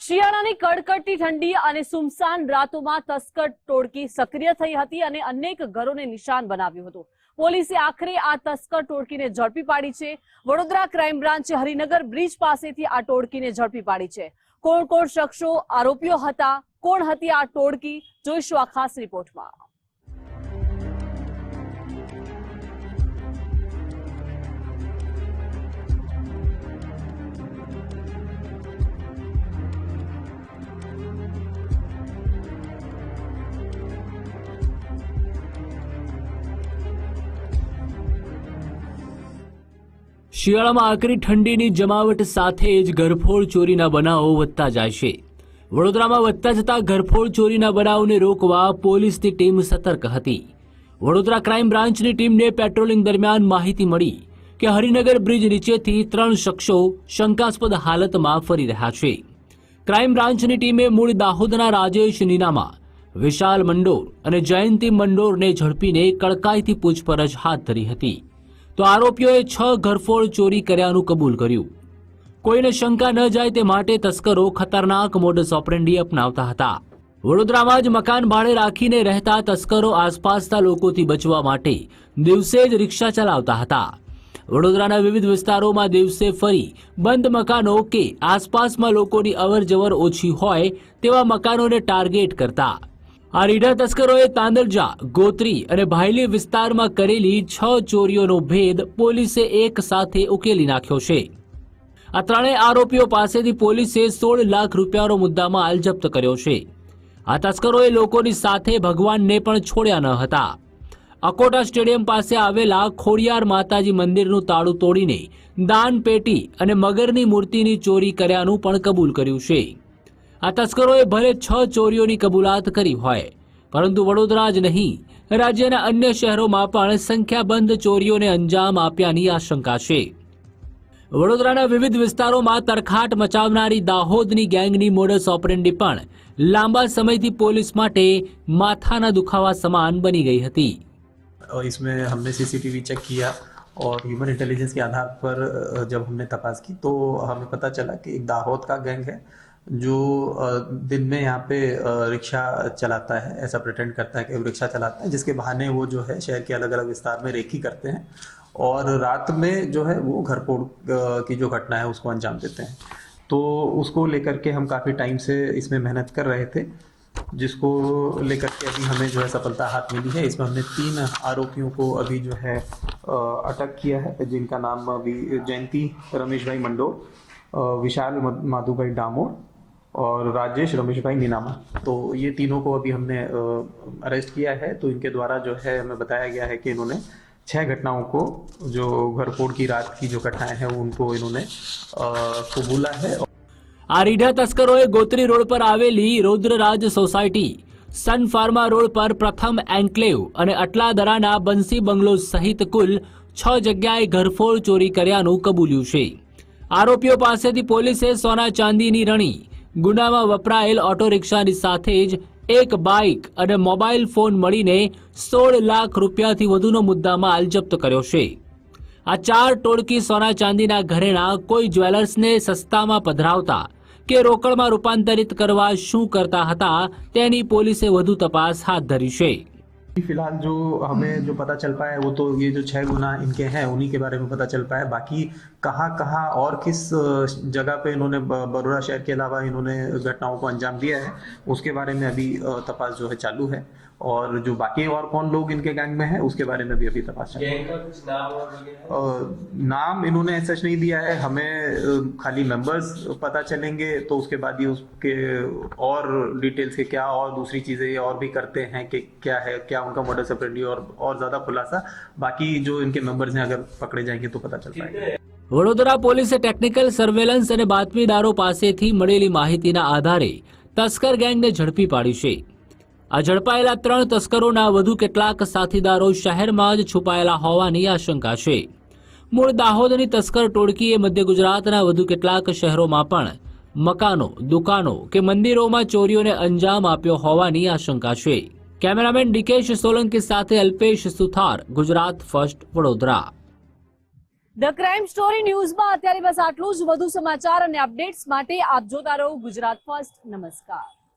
શિયાળાની કડકડતી ઠંડી અને સુમસાન રાતોમાં તસ્કર ટોળકી સક્રિય થઈ હતી અને અનેક ઘરોને નિશાન બનાવ્યું હતું। પોલીસે આખરે આ તસ્કર ટોળકીને ઝડપી પાડી છે। વડોદરા ક્રાઇમ બ્રાન્ચે હરિનગર બ્રિજ પાસેથી આ ટોળકીને ઝડપી પાડી છે। કોણ કોણ શખ્સો આરોપીઓ હતા, કોણ હતી આ ટોળકી, જોઈશું આ ખાસ રિપોર્ટમાં। શિયાળામાં આકરી ઠંડીની જમાવટ સાથે જ ઘરફોડ ચોરીના બનાવો વધતા જાય છે। વડોદરામાં વધતા જતા ઘરફોડ ચોરીના બનાવને રોકવા પોલીસની ટીમ સતર્ક હતી। વડોદરા ક્રાઇમ બ્રાન્ચની ટીમને પેટ્રોલિંગ દરમિયાન માહિતી મળી કે હરિનગર બ્રિજ નીચેથી 3 શખ્સો શંકાસ્પદ હાલતમાં ફરી રહ્યા છે। ક્રાઇમ બ્રાન્ચની ટીમે મૂળ દાહોદના રાજેશ નીનામા, વિશાલ મંડોર અને જયંતિ મંડોરને ઝડપીને કડકાઈથી પૂછપરછ હાથ ધરી હતી। તો આરોપીઓએ 6 ઘરફોડ ચોરી કર્યાનું કબૂલ કર્યું। કોઈને શંકા ન જાય તે માટે તસ્કરો ખતરનાક મોડસ ઓપરેન્ડી અપનાવતા હતા। વડોદરામાં જ મકાન ભાડે રાખીને રહેતા તસ્કરો આસપાસના લોકોથી બચવા માટે દિવસે જ રિક્ષા ચલાવતા હતા। વડોદરાના વિવિધ વિસ્તારોમાં દિવસે ફરી બંધ મકાનો કે આસપાસમાં લોકોની અવરજવર ઓછી હોય તેવા મકાનોને ટાર્ગેટ કરતા આ રીઢા તસ્કરોએ તાંદરજા, ગોત્રી અને ભાયલી વિસ્તારમાં કરેલી 6 ચોરીઓનો ભેદ પોલીસે એક સાથે ઉકેલી નાખ્યો છે। આ ત્રણેય આરોપીઓ પાસેથી પોલીસે 16 લાખ રૂપિયાનો મુદ્દામાલ જપ્ત કર્યો છે। આ તસ્કરોએ લોકોની સાથે ભગવાનને પણ છોડ્યા ન હતા। અકોટા સ્ટેડિયમ પાસે આવેલા ખોડિયાર માતાજી મંદિરનું તાળું તોડીને દાન પેટી અને મગરની મૂર્તિની ચોરી કર્યાનું પણ કબૂલ કર્યું છે। આ તસ્કરોએ ભલે 6 ચોરીઓની કબૂલાત કરી હોય, પરંતુ વડોદરા જ નહીં, રાજ્યના અન્ય શહેરોમાં પણ સંખ્યાબંધ ચોરીઓને અંજામ આપ્યાની આશંકા છે। વડોદરાના વિવિધ વિસ્તારોમાં તરખાટ મચાવનારી દાહોદની ગેંગની મોડસ ઓપરેન્ડી પણ લાંબા સમયથી પોલીસ માટે માથાના દુખાવા સમાન બની ગઈ હતી। इसमें हमने सीसीटीवी चेक किया और ह्यूमन इंटेलिजेंस के आधार पर जब हमने तपास की तो हमें पता चला कि एक दाहोद का गैंग है जो दिन में यहाँ पे रिक्शा चलाता है, ऐसा प्रिटेंड करता है कि वो रिक्शा चलाता है, जिसके बहाने वो जो है शहर के अलग अलग विस्तार में रेकी करते हैं और रात में जो है वो घरफोड़ की जो घटना है उसको अंजाम देते हैं। तो उसको लेकर के हम काफ़ी टाइम से इसमें मेहनत कर रहे थे, जिसको लेकर के अभी हमें जो है सफलता हाथ मिली है। इसमें हमने 3 आरोपियों को अभी जो है अटक किया है, जिनका नाम अभी जयंती रमेश भाई मंडोर, विशाल माधु भाई डामोर और राजेश रमेश भाई नीनामा। तो ये तीनों को अभी हमने अरेस्ट किया है। तो इनके द्वारा जो है हमें बताया गया है कि इन्होंने 6 घटनाओं को, जो घरफोड़ की रात की जो घटनाएं हैं उनको इन्होंने कबूला है। આ રીઢા તસ્કરોએ ગોત્રી રોડ પર આવેલી રૌદ્રરાજ સોસાયટી, સન ફાર્મા રોડ પર પ્રથમ એન્કલેવ અને અટલાદરાના બંસી બંગલો સહિત કુલ 6 જગ્યાએ ઘરફોડ ચોરી કર્યાનું કબૂલ્યું છે। આરોપીઓ પાસેથી પોલીસે સોના ચાંદીની રણી, ગુનામાં વપરાયેલ ઓટો રિક્ષાની સાથે જ એક બાઇક અને મોબાઈલ ફોન મળીને 16 લાખ રૂપિયાથી વધુનો મુદ્દામાલ જપ્ત કર્યો છે। આ 4 ટોળકી સોના ચાંદીના ઘરેણા કોઈ જ્વેલર્સને સસ્તામાં પધરાવતા કે રોકડમાં રૂપાંતરિત કરવા શું કરતા હતા તેની પોલીસે વધુ તપાસ હાથ ધરી છે। फिलहाल जो हमें जो पता चल पाया है वो तो ये जो 6 गुना इनके हैं उन्हीं के बारे में पता चल पाया। बाकी कहाँ कहाँ और किस जगह पे इन्होंने बड़ौदा शहर के अलावा इन्होंने घटनाओं को अंजाम दिया है उसके बारे में अभी तपास जो है चालू है। और जो बाकी और कौन लोग इनके गैंग में है उसके बारे में भी अभी तपास चालू है। नाम इन्होंने सच नहीं दिया है, हमें खाली मेंबर्स पता चलेंगे तो उसके बाद ही उसके और डिटेल्स के क्या और दूसरी चीज़ें और भी करते हैं कि क्या है, क्या उनका मॉडस ऑपरेंडी और ज़्यादा खुलासा बाकी जो इनके मेंबर्स हैं अगर पकड़े जाएंगे तो पता चल पाएगा। વડોદરા પોલીસે ટેકનિકલ સર્વેલન્સ અને બાતમીદારો પાસેથી મળેલી માહિતીના આધારે તસ્કર ગેંગને ઝડપી પાડી છે। આ ઝડપાયેલા 3 તસ્કરોના વધુ કેટલાક સાથીદારો શહેરમાં જ છુપાયેલા હોવાની આશંકા છે। મૂળ દાહોદની તસ્કર ટોળકીએ મધ્ય ગુજરાતના વધુ કેટલાક શહેરોમાં પણ મકાનો, દુકાનો કે મંદિરોમાં ચોરીઓને અંજામ આપ્યો હોવાની આશંકા છે। કેમેરામેન ડીકેશ સોલંકી સાથે Alpesh Suthar, Gujarat first, Vadodara. The crime story ન્યૂઝમાં અત્યારે બસ આટલું જ. વધુ સમાચાર અને અપડેટ્સ માટે આપ જોતા રહો ગુજરાત ફર્સ્ટ. નમસ્કાર.